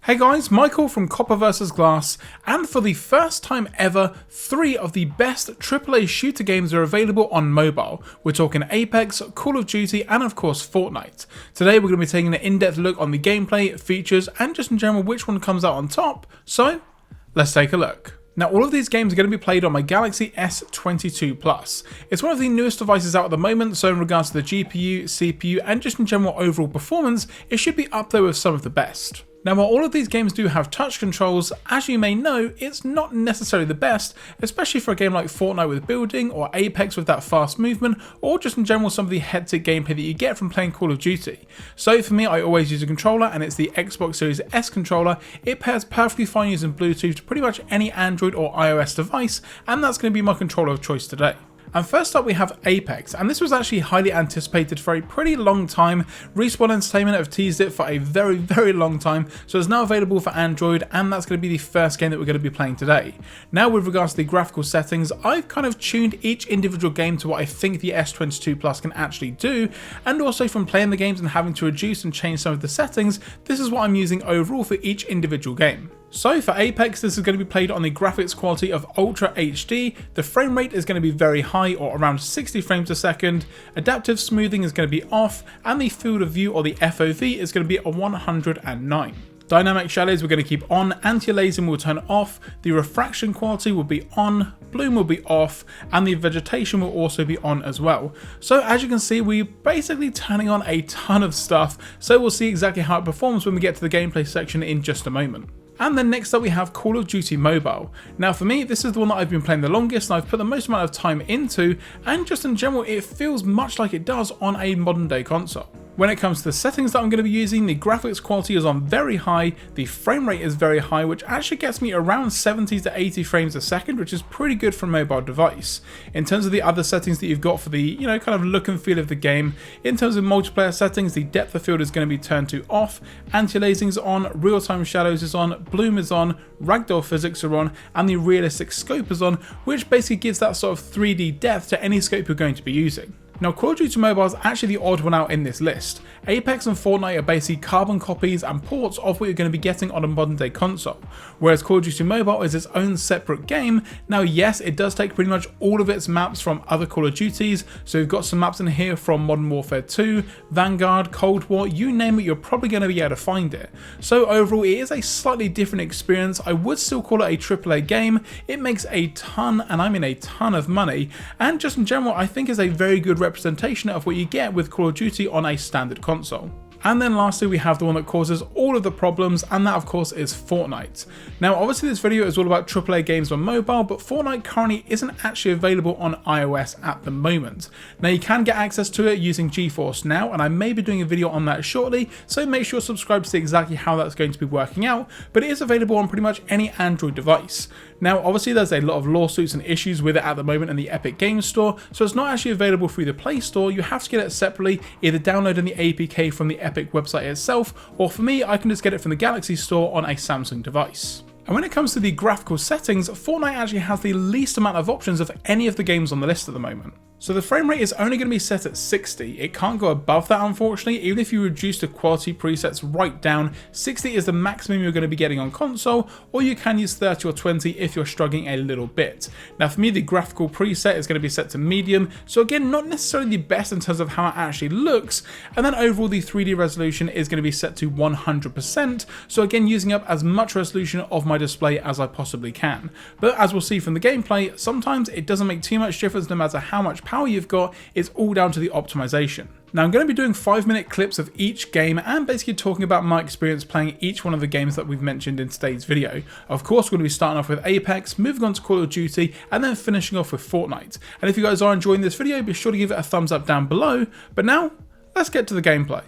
Hey guys, Michael from Copper vs Glass, and for the first time ever, 3 of the best AAA shooter games are available on mobile. We're talking Apex, Call of Duty, and of course Fortnite. Today we're going to be taking an in-depth look on the gameplay, features, and just in general which one comes out on top, so let's take a look. Now all of these games are going to be played on my Galaxy S22 Plus. It's one of the newest devices out at the moment, so in regards to the GPU, CPU, and just in general overall performance, it should be up there with some of the best. Now while all of these games do have touch controls, as you may know, it's not necessarily the best, especially for a game like Fortnite with building, or Apex with that fast movement, or just in general some of the hectic gameplay that you get from playing Call of Duty. So for me, I always use a controller, and it's the Xbox Series S controller. It pairs perfectly fine using Bluetooth to pretty much any Android or iOS device, and that's going to be my controller of choice today. And first up we have Apex, and this was actually highly anticipated for a pretty long time. Respawn Entertainment have teased it for a very long time, so it's now available for Android, and that's going to be the first game that we're going to be playing today. Now with regards to the graphical settings, I've kind of tuned each individual game to what I think the S22 Plus can actually do, and also from playing the games and having to reduce and change some of the settings, this is what I'm using overall for each individual game. So for Apex, this is going to be played on the graphics quality of Ultra HD, the frame rate is going to be very high or around 60 frames a second, adaptive smoothing is going to be off, and the field of view or the FOV is going to be a 109. Dynamic shadows we're going to keep on, anti-aliasing will turn off, the refraction quality will be on, bloom will be off, and the vegetation will also be on as well. So as you can see, we're basically turning on a ton of stuff, so we'll see exactly how it performs when we get to the gameplay section in just a moment. And then next up we have Call of Duty Mobile. Now for me, this is the one that I've been playing the longest and I've put the most amount of time into, and just in general it feels much like it does on a modern day console. When it comes to the settings that I'm going to be using, the graphics quality is on very high, the frame rate is very high, which actually gets me around 70 to 80 frames a second, which is pretty good for a mobile device. In terms of the other settings that you've got for the, kind of look and feel of the game, in terms of multiplayer settings, the depth of field is going to be turned to off, anti-aliasing is on, real-time shadows is on, bloom is on, ragdoll physics are on, and the realistic scope is on, which basically gives that sort of 3D depth to any scope you're going to be using. Now Call of Duty Mobile is actually the odd one out in this list. Apex and Fortnite are basically carbon copies and ports of what you're going to be getting on a modern day console, whereas Call of Duty Mobile is its own separate game. Now yes, it does take pretty much all of its maps from other Call of Duties, so we've got some maps in here from Modern Warfare 2, Vanguard, Cold War, you name it, you're probably going to be able to find it. So overall it is a slightly different experience. I would still call it a AAA game. It makes a ton, and I mean a ton of money, and just in general I think is a very good representation of what you get with Call of Duty on a standard console. And then lastly we have the one that causes all of the problems, and that of course is Fortnite. Now obviously this video is all about AAA games on mobile, but Fortnite currently isn't actually available on iOS at the moment. Now you can get access to it using GeForce Now, and I may be doing a video on that shortly, so make sure to subscribe to see exactly how that's going to be working out, but it is available on pretty much any Android device. Now obviously there's a lot of lawsuits and issues with it at the moment in the Epic Games Store, so it's not actually available through the Play Store. You have to get it separately, either downloading the APK from the Epic website itself, or for me I can just get it from the Galaxy Store on a Samsung device. And when it comes to the graphical settings, Fortnite actually has the least amount of options of any of the games on the list at the moment. So the frame rate is only going to be set at 60, it can't go above that unfortunately. Even if you reduce the quality presets right down, 60 is the maximum you're going to be getting on console, or you can use 30 or 20 if you're struggling a little bit. Now for me the graphical preset is going to be set to medium, so again not necessarily the best in terms of how it actually looks, and then overall the 3D resolution is going to be set to 100%, so again using up as much resolution of my display as I possibly can. But as we'll see from the gameplay, sometimes it doesn't make too much difference no matter how much power you've got, it's all down to the optimization. Now I'm going to be doing 5-minute clips of each game and basically talking about my experience playing each one of the games that we've mentioned in today's video. Of course we're going to be starting off with Apex, moving on to Call of Duty, and then finishing off with Fortnite. And if you guys are enjoying this video, be sure to give it a thumbs up down below. But now, let's get to the gameplay.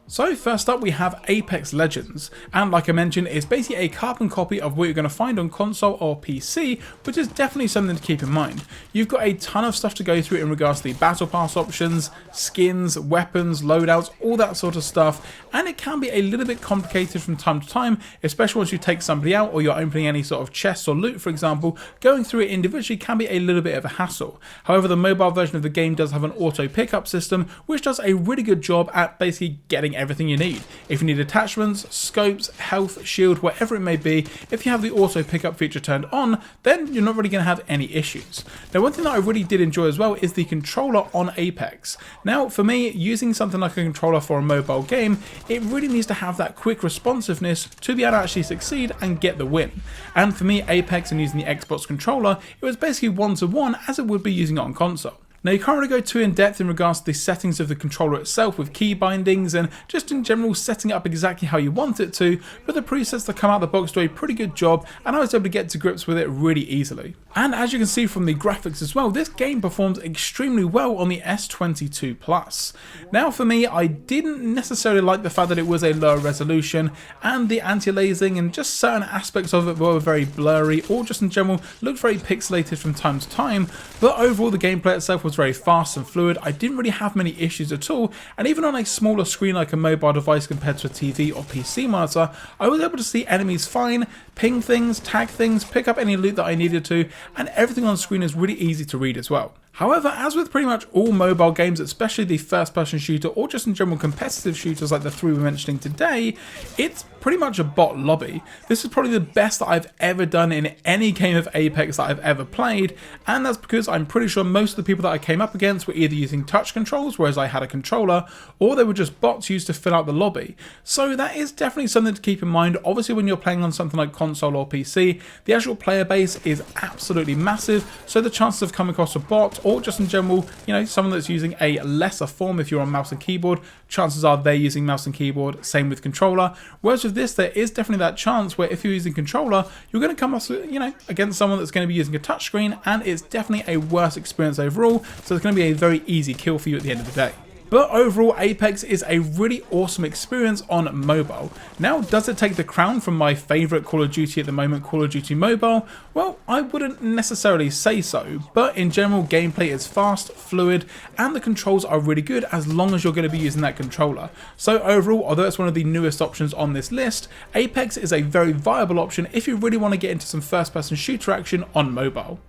So first up we have Apex Legends, and like I mentioned, it's basically a carbon copy of what you're going to find on console or PC, which is definitely something to keep in mind. You've got a ton of stuff to go through in regards to the battle pass options, skins, weapons, loadouts, all that sort of stuff, and it can be a little bit complicated from time to time, especially once you take somebody out or you're opening any sort of chests or loot for example. Going through it individually can be a little bit of a hassle. However, the mobile version of the game does have an auto pickup system, which does a really good job at basically getting everything you need. If you need attachments, scopes, health, shield, whatever it may be, if you have the auto pickup feature turned on, then you're not really going to have any issues. Now, one thing that I really did enjoy as well is the controller on Apex. Now, for me, using something like a controller for a mobile game, it really needs to have that quick responsiveness to be able to actually succeed and get the win. And for me, Apex and using the Xbox controller, it was basically one-to-one as it would be using it on console. Now, you can't really go too in depth in regards to the settings of the controller itself with key bindings and just in general setting it up exactly how you want it to, but the presets that come out of the box do a pretty good job and I was able to get to grips with it really easily. And as you can see from the graphics as well, this game performs extremely well on the S22 Plus. Now for me, I didn't necessarily like the fact that it was a lower resolution and the anti-aliasing and just certain aspects of it were very blurry or just in general looked very pixelated from time to time, but overall the gameplay itself was very fast and fluid. I didn't really have many issues at all, and even on a smaller screen like a mobile device compared to a TV or PC monitor, I was able to see enemies fine, ping things, tag things, pick up any loot that I needed to, and everything on screen is really easy to read as well. However, as with pretty much all mobile games, especially the first-person shooter or just in general competitive shooters like the three we're mentioning today, it's pretty much a bot lobby. This is probably the best that I've ever done in any game of Apex that I've ever played, and that's because I'm pretty sure most of the people that I came up against were either using touch controls, whereas I had a controller, or they were just bots used to fill out the lobby. So that is definitely something to keep in mind. Obviously, when you're playing on something like console or PC, the actual player base is absolutely massive, so the chances of coming across a bot or just in general, you know, someone that's using a lesser form, if you're on mouse and keyboard, chances are they're using mouse and keyboard, same with controller. Whereas with this, there is definitely that chance where if you're using controller, you're going to come up, you know, against someone that's going to be using a touchscreen, and it's definitely a worse experience overall, so it's going to be a very easy kill for you at the end of the day. But overall, Apex is a really awesome experience on mobile. Now, does it take the crown from my favourite Call of Duty at the moment, Call of Duty Mobile? Well, I wouldn't necessarily say so, but in general, gameplay is fast, fluid, and the controls are really good as long as you're going to be using that controller. So overall, although it's one of the newest options on this list, Apex is a very viable option if you really want to get into some first-person shooter action on mobile.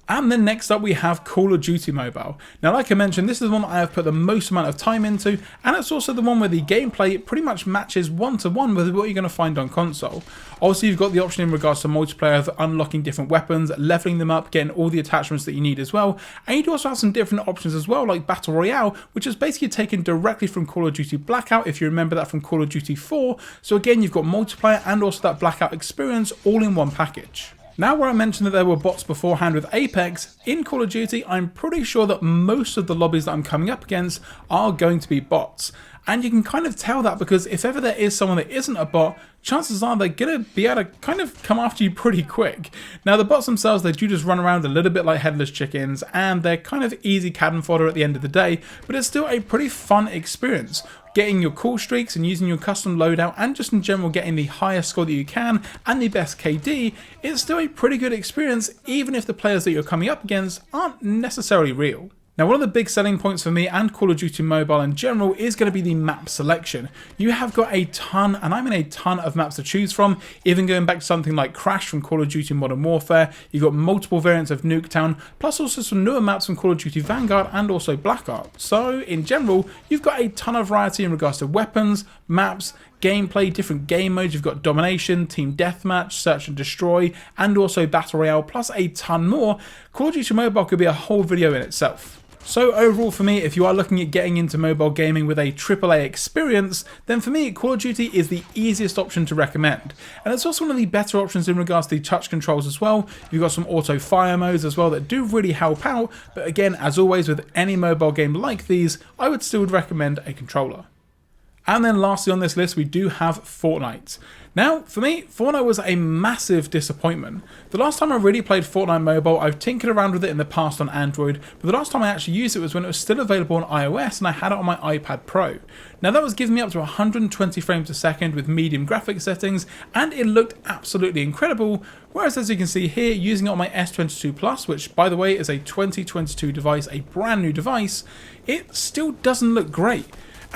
And then next up we have Call of Duty Mobile. Now, like I mentioned, this is the one that I have put the most amount of time into, and it's also the one where the gameplay pretty much matches one-to-one with what you're going to find on console. Obviously, you've got the option in regards to multiplayer of unlocking different weapons, leveling them up, getting all the attachments that you need as well, and you do also have some different options as well, like Battle Royale, which is basically taken directly from Call of Duty Blackout, if you remember that from Call of Duty 4. So again, you've got multiplayer and also that Blackout experience all in one package. Now, where I mentioned that there were bots beforehand with Apex, in Call of Duty, I'm pretty sure that most of the lobbies that I'm coming up against are going to be bots. And you can kind of tell that because if ever there is someone that isn't a bot, chances are they're going to be able to kind of come after you pretty quick. Now, the bots themselves, they do just run around a little bit like headless chickens, and they're kind of easy cannon fodder at the end of the day, but it's still a pretty fun experience. Getting your cool streaks and using your custom loadout and just in general getting the highest score that you can and the best KD, it's still a pretty good experience even if the players that you're coming up against aren't necessarily real. Now, one of the big selling points for me and Call of Duty Mobile in general is going to be the map selection. You have got a ton, and I mean a ton of maps to choose from, even going back to something like Crash from Call of Duty Modern Warfare. You've got multiple variants of Nuketown, plus also some newer maps from Call of Duty Vanguard and also Black Ops. So, in general, you've got a ton of variety in regards to weapons, maps, gameplay, different game modes. You've got Domination, Team Deathmatch, Search and Destroy, and also Battle Royale, plus a ton more. Call of Duty Mobile could be a whole video in itself. So overall for me, if you are looking at getting into mobile gaming with a AAA experience, then for me, Call of Duty is the easiest option to recommend. And it's also one of the better options in regards to the touch controls as well. You've got some auto fire modes as well that do really help out, but again, as always with any mobile game like these, I would still recommend a controller. And then lastly on this list, we do have Fortnite. Now, for me, Fortnite was a massive disappointment. The last time I really played Fortnite Mobile, I've tinkered around with it in the past on Android, but the last time I actually used it was when it was still available on iOS and I had it on my iPad Pro. Now, that was giving me up to 120 frames a second with medium graphics settings, and it looked absolutely incredible, whereas as you can see here, using it on my S22 Plus, which by the way is a 2022 device, a brand new device, it still doesn't look great.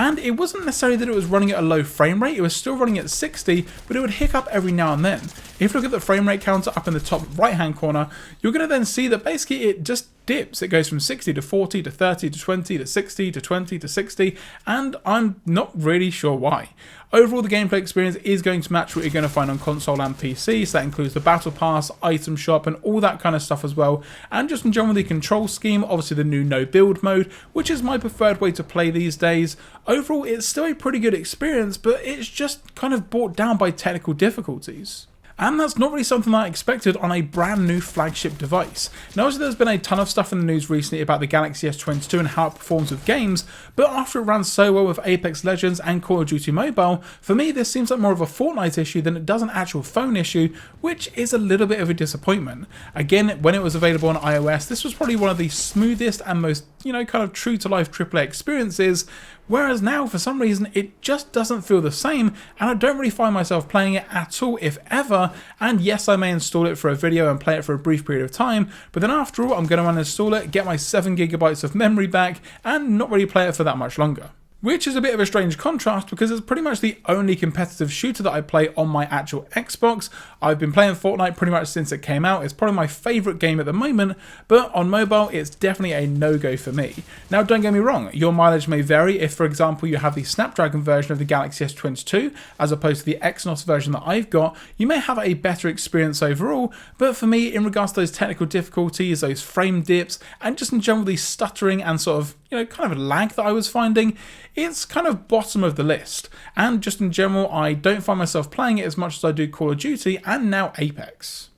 And it wasn't necessarily that it was running at a low frame rate, it was still running at 60, but it would hiccup every now and then. If you look at the frame rate counter up in the top right hand corner, you're going to then see that basically it just dips. It goes from 60 to 40 to 30 to 20 to 60 to 20 to 60, and I'm not really sure why. Overall, the gameplay experience is going to match what you're going to find on console and PC, so that includes the battle pass, item shop, and all that kind of stuff as well. And just in general, the control scheme, obviously the new no build mode, which is my preferred way to play these days. Overall, it's still a pretty good experience, but it's just kind of brought down by technical difficulties. And that's not really something that I expected on a brand new flagship device. Now, obviously there's been a ton of stuff in the news recently about the Galaxy S22 and how it performs with games, but after it ran so well with Apex Legends and Call of Duty Mobile, for me this seems like more of a Fortnite issue than it does an actual phone issue, which is a little bit of a disappointment. Again, when it was available on iOS, this was probably one of the smoothest and most, kind of true to life AAA experiences, whereas now, for some reason, it just doesn't feel the same, and I don't really find myself playing it at all, if ever. And yes, I may install it for a video and play it for a brief period of time, but then after all, I'm going to uninstall it, get my 7 GB of memory back, and not really play it for that much longer. Which is a bit of a strange contrast because it's pretty much the only competitive shooter that I play on my actual Xbox. I've been playing Fortnite pretty much since it came out. It's probably my favourite game at the moment, but on mobile it's definitely a no-go for me. Now, don't get me wrong, your mileage may vary. If, for example, you have the Snapdragon version of the Galaxy S22 as opposed to the Exynos version that I've got, you may have a better experience overall, but for me, in regards to those technical difficulties, those frame dips, and just in general the stuttering and sort of kind of lag that I was finding, it's kind of bottom of the list. And just in general, I don't find myself playing it as much as I do Call of Duty and now Apex.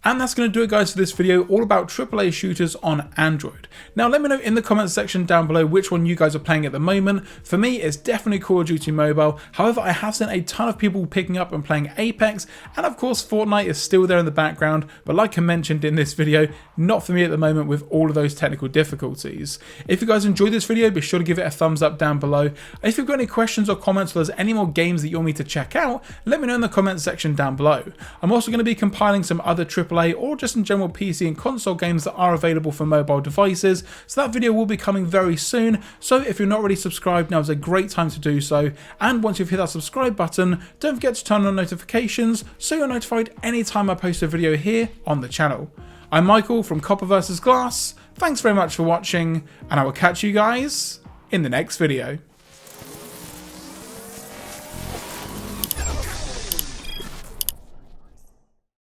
And that's going to do it, guys, for this video all about AAA shooters on Android. Now, let me know in the comments section down below which one you guys are playing at the moment. For me, it's definitely Call of Duty Mobile. However, I have seen a ton of people picking up and playing Apex, and of course Fortnite is still there in the background, but like I mentioned in this video, not for me at the moment with all of those technical difficulties. If you guys enjoyed this video, be sure to give it a thumbs up down below. If you've got any questions or comments, or there's any more games that you want me to check out, let me know in the comments section down below. I'm also going to be compiling some other AAA or just in general PC and console games that are available for mobile devices, so that video will be coming very soon. So if you're not already subscribed, now is a great time to do so, and once you've hit that subscribe button, don't forget to turn on notifications so you're notified anytime I post a video here on the channel. I'm Michael from Copper vs Glass, thanks very much for watching, and I will catch you guys in the next video.